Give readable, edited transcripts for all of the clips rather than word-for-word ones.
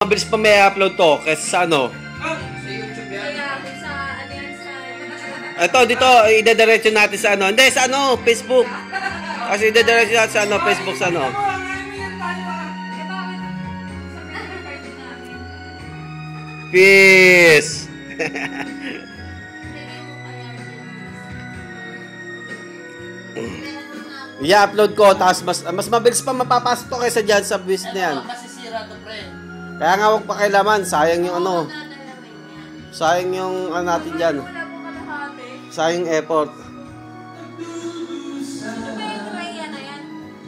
Mabilis pa may upload to kaysa sa ano. Sa YouTube yan. Ito, dito, idediretso natin sa ano. Hindi, sa ano, Facebook. Kasi idediretso natin sa ano, Facebook sa ano. Peace! I-upload ko, tapos mas mabilis pa mapapasok to kaysa dyan sa buwis na yan. Masisira to, pre. Kaya nga huwag pakilaman, sayang yung ano. Sayang yung ano natin dyan. Sayang effort.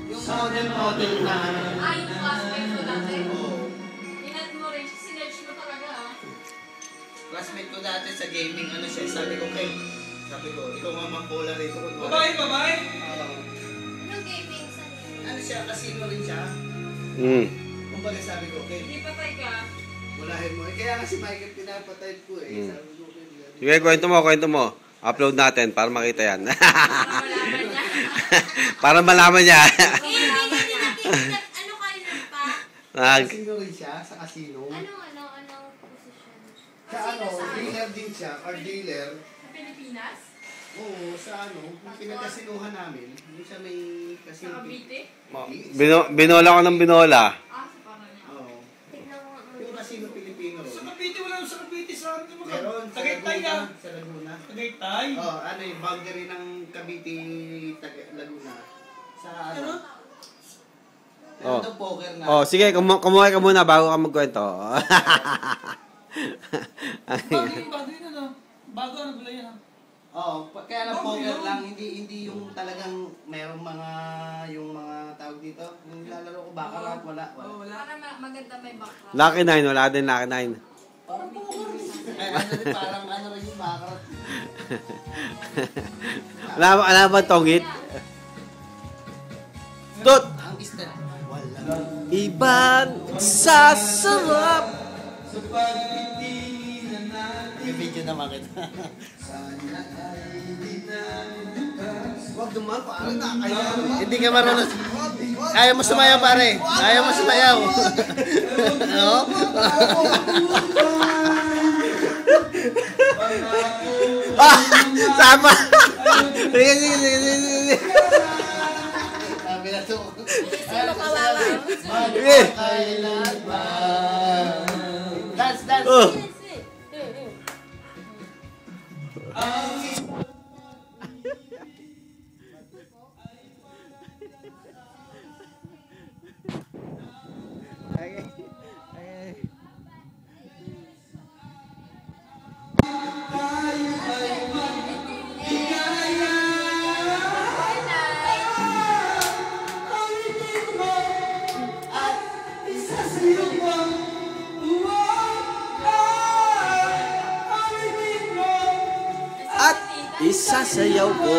Yung model na ano. Yung classmate ko dati. Inat mo rin siya, sinerge mo talaga Classmate ko dati sa gaming, ano siya, sabi ko, ikaw nga magbola rito. Babae? Anong gaming sa Ano siya, casino rin siya. Kumbaga sabi ko, Hindi patay ka. walahin mo. Kaya nga si Michael pinapatay ko eh. Sabi ko, Sige, kwento mo. Upload natin para makita yan. Para malaman niya. Ano kayo pa? casino rin siya, sa casino. Anong position? Sa ano, dealer din siya, car dealer. Sa Pilipinas? Oo, sa ano, pinagkasinuhan namin. Hindi siya may casino. Sa Cavite? Binola ko ng binola. Sa Paranaque. Oo. Yung casino Pilipino rin. Sa Cavite, wala sa Cavite sa Meron, sa Tagaytay Laguna. ka. Sa Laguna. Tagaytay? Oh, ano yung boundary ng Cavite, Laguna. Sa ano? Meron daw poker nga. Oh, sige, kumuha ka muna bago ka magkwento. Bago ano pala yan? Oo, kaya lang poker lang, hindi yung talagang merong yung mga tawag dito. Yung lalaro ko baka wala. Para maganda may background. Lucky 9, wala din Lucky 9. Parang poker. Parang ano rin yung baka. Alam ba tongit? Dot! Ang isda. Wala. Ibang sasarap. May video naman kita. Wag dumaan, parang nakakaya. Hindi ka marunong. Ayaw mo sumayaw, pare. Ayaw mo sumayaw. Ano? Sama! Sige. Sabi na to. Sino kawawa? Magkakailan ba? Dance. Oh. At isasayaw ko